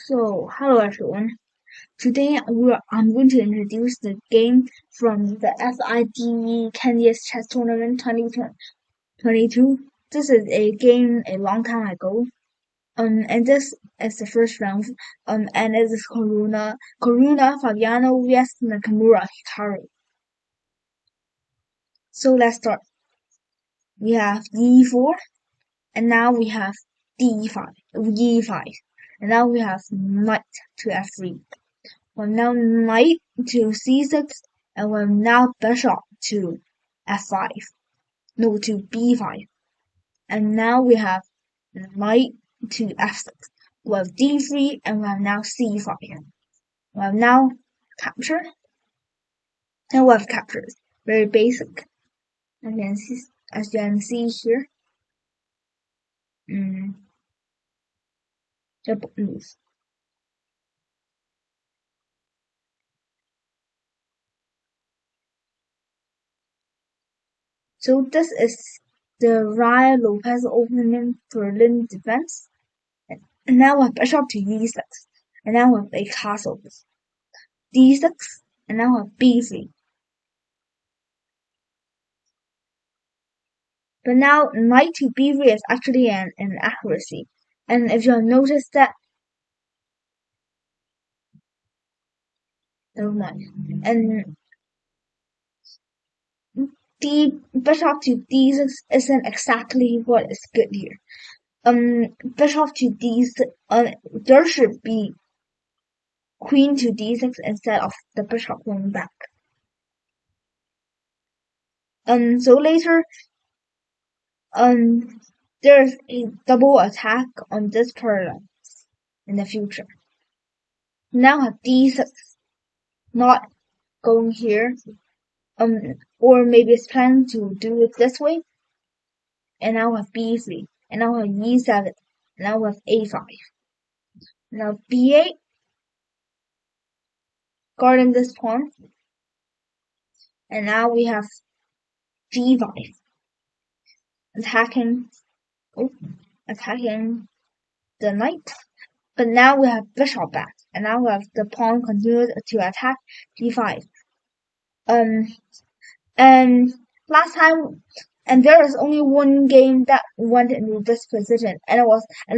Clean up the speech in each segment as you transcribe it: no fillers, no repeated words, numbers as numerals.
So, hello everyone. Today I'm going to introduce the game from the FIDE Candidates Chess Tournament 2022. This is a game a long time ago. And this is the first round. And it is Caruana, Fabiano vs Nakamura, Hikaru. So let's start. We have D4, and now we have D5, E5, and now we have Knight to F3. We're now knight to c6, and we're now bishop to f5. No, to b5. And now we have knight to f6. We have d3, and we have now c5. We have now capture, and we have captures. Very basic. As you can see here. Lose. So this is the Raya Lopez opening Berlin defense. And now we have bishop to e6. And now we have a castle. D6. And now we have b3. But now knight to b3 is actually an inaccuracy. And if you notice that, never mind. And bishop to d6 isn't exactly what is good here. Bishop to d6, there should be queen to d6 instead of the bishop going back. So later, there's a double attack on this paradigm in the future. Now have d6, not going here, or maybe it's planned to do it this way, and now have b3, and now have e7, and now have a5. Now b8, guarding this pawn, and now we have g5, attacking the knight. But now we have bishop back, and now we have the pawn continues to attack g5. And last time, and there is only one game that went into this position, and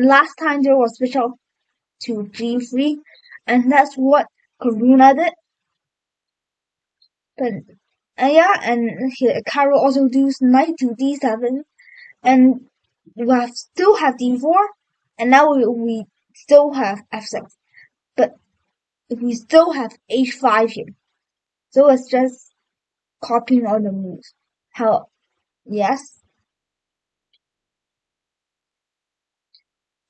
last time there was bishop to g3, and that's what Caruana did. But yeah, and Carol also does knight to d7, and we still have d4, and now we still have f6, but we still have h5 here. So it's just copying all the moves. Yes.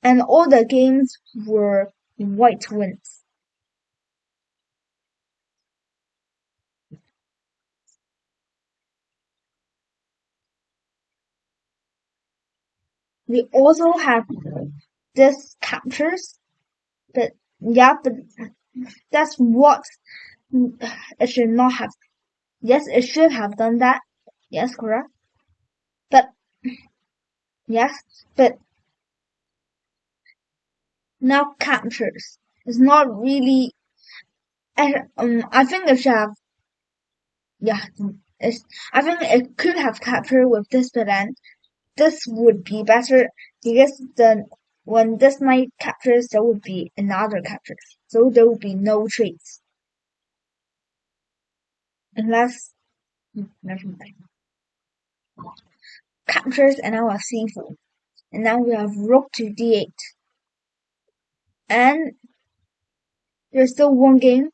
And all the games were white wins. We also have this captures, but that's what it should not have. Yes, it should have done that. Yes, correct. But now captures. It's not really. I think it should have. Yeah, I think it could have captured with this, but then this would be better because when this knight captures, there would be another capture, so there would be no traits. Unless, never mind. Captures, and now a c4. And now we have rook to d8. And there's still one game.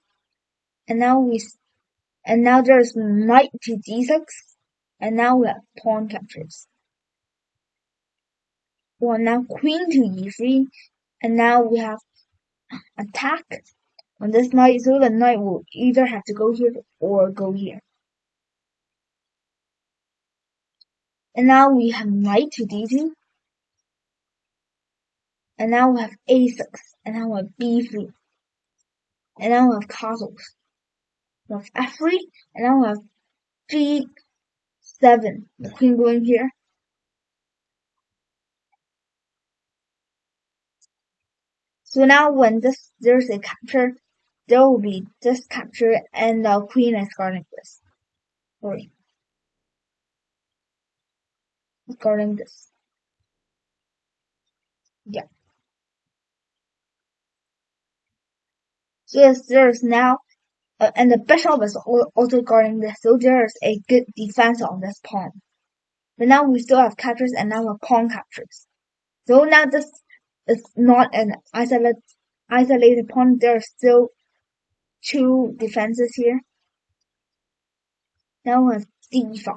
And now there's knight to d6. And now we have pawn captures. Well, now queen to e3. And now we have attack on this knight, so the knight will either have to go here or go here. And now we have knight to d2. And now we have a6. And now we have b3. And now we have castles. We have f3. And now we have g7. The queen going here. So now when there's a capture, there will be this capture and the queen is guarding this. Sorry. Guarding this. Yeah. So yes, there's now, and the bishop is also guarding this, so there's a good defense on this pawn. But now we still have captures and now a pawn captures. So now this is not an isolated pawn, there are still two defenses here. Now we have d5.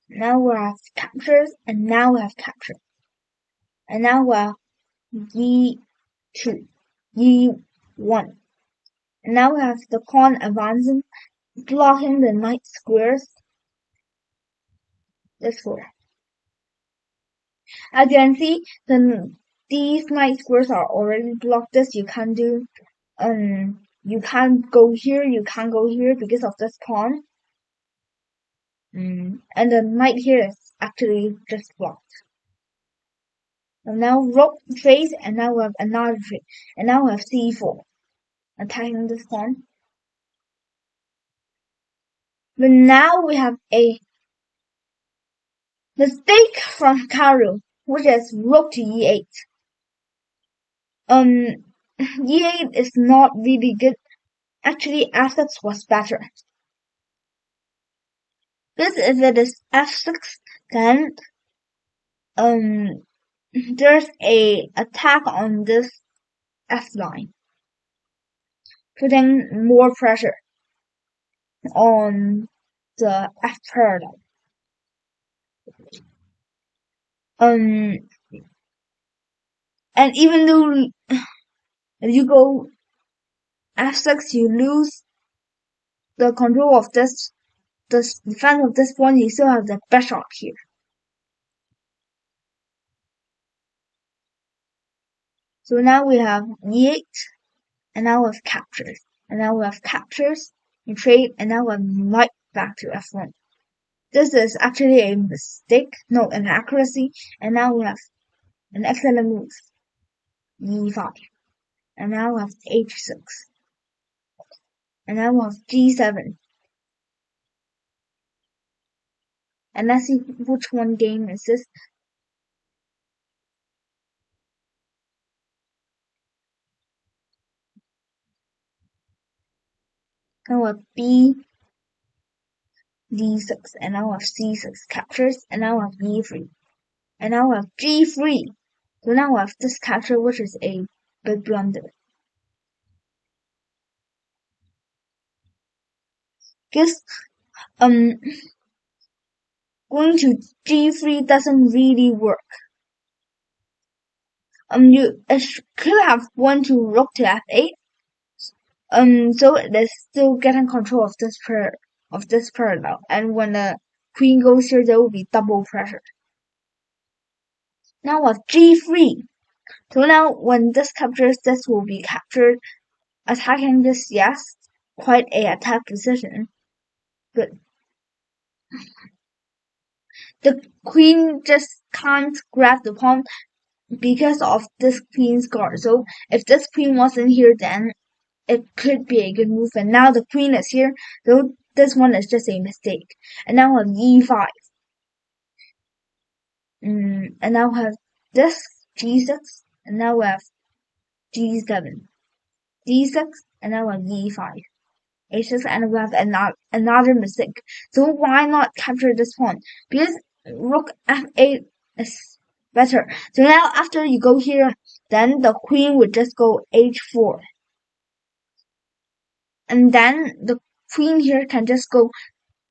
Now we have captures, and now we have capture. And now we have e2, e1. And now we have the pawn advancing, blocking the knight squares. This square. As you can see, these knight squares are already blocked. This you can't do. You can't go here. You can't go here because of this pawn. And the knight here is actually just blocked. And now rook trade, and now we have another trade, and now we have c4, attacking this pawn. But now we have a mistake from Caru, which is rook to e8. E8 is not really good. Actually, f6 was better. Because if it is f6, then there's a attack on this f line, putting more pressure on the f paradigm. And even though if you go f6, you lose the control of the defense of this pawn. You still have the bishop here. So now we have e8, and now we have captures, and now we have captures, you trade, and now we have knight back to f1. This is actually a mistake, no, an accuracy, and now we have an excellent move, e5, and now we have h6, and now we have g7. And let's see which one game is this. Now we have b d6, and now we have c6 captures, and now we have e3, and now we have g3. So now we have this capture, which is a big blunder. Because going to g3 doesn't really work. You could have won to rook to f8. So it is still getting control of this parallel, and when the queen goes here, there will be double pressure. Now with g3. So now when this captures, this will be captured. Attacking this, yes, quite a attack position, but the queen just can't grab the pawn because of this queen's guard. So if this queen wasn't here, then it could be a good move. And now the queen is here, so this one is just a mistake. And now we have e5. And now we have this g6, and now we have g7, d6, and now we have e5, h6, and we have another mistake. So why not capture this pawn? Because rook f8 is better. So now after you go here, then the queen would just go h4. And then the queen here can just go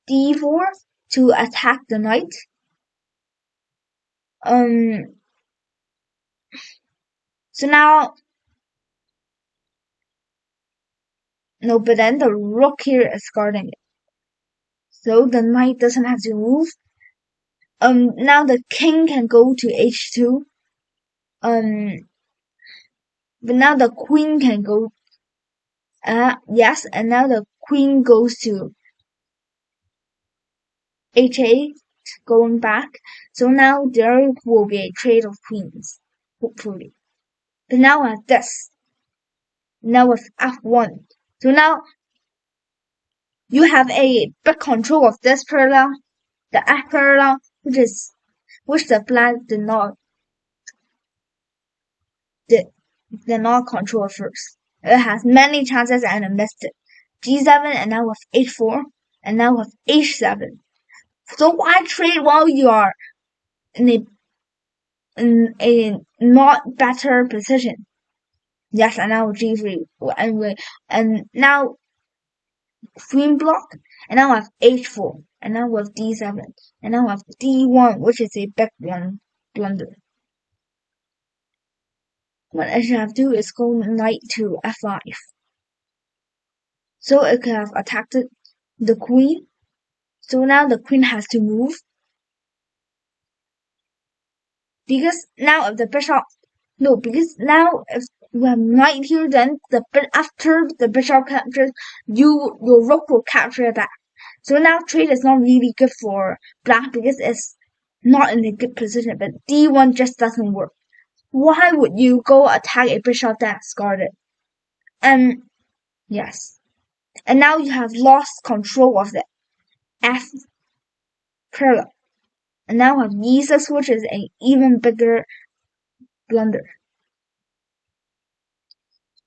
d4 to attack the knight. So now, no, but then the rook here is guarding it. So the knight doesn't have to move. Now the king can go to h2. But now the queen can go, yes, and now the queen goes to h8, going back. So now there will be a trade of queens, hopefully. But now we have this. Now with f1. So now you have a big control of this parallel, the f parallel, which the flag did not control first. It has many chances and it missed it. G7 and now with H4 and now with H7. So why trade while you are in a not better position? Yes, and now G3 and now queen block and now I have H4 and now with D7 and now I have D1, which is a big blunder. What I should have to do is go knight to F5. So it could have attacked the queen. So now the queen has to move. Because now if the bishop because now if we have knight here, then after the bishop captures, your rook will capture that. So now trade is not really good for black because it's not in a good position, but D1 just doesn't work. Why would you go attack a bishop that's guarded? And yes. And now you have lost control of the F parallel. And now we have E6, which is an even bigger blunder.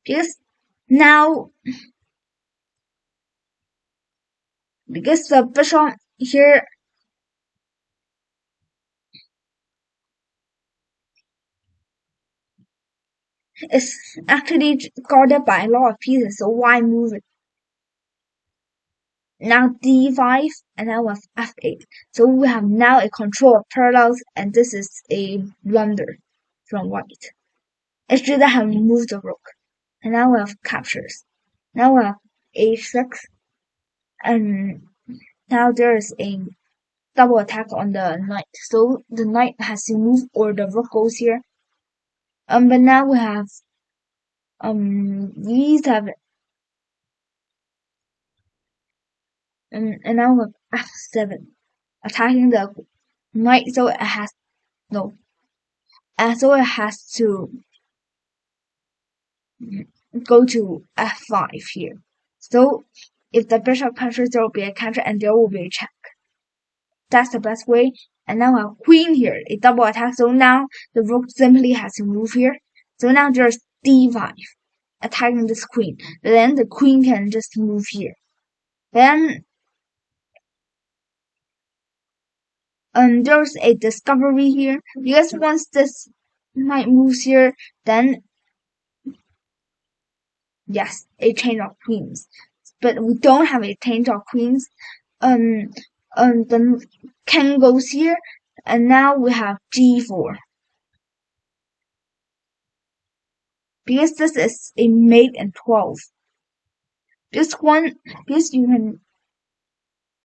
Because now, because the bishop here is actually guarded by a lot of pieces, so why move it? Now D5, and now we have F8. So we have now a control of parallels, and this is a blunder from white. It should have moved the rook. And now we have captures. Now we have H6, and now there is a double attack on the knight. So the knight has to move or the rook goes here. But now we have V7. And now we have F7. Attacking the knight, so it has no. And so it has to go to F5 here. So if the bishop captures, there will be a capture and there will be a check. That's the best way. And now I have queen here, a double attack. So now the rook simply has to move here. So now there's D5 attacking this queen. Then the queen can just move here. Then there's a discovery here because once this knight moves here, then yes, a change of queens. But we don't have a change of queens. The king goes here, and now we have G4. Because this is a mate in 12. This one, because you can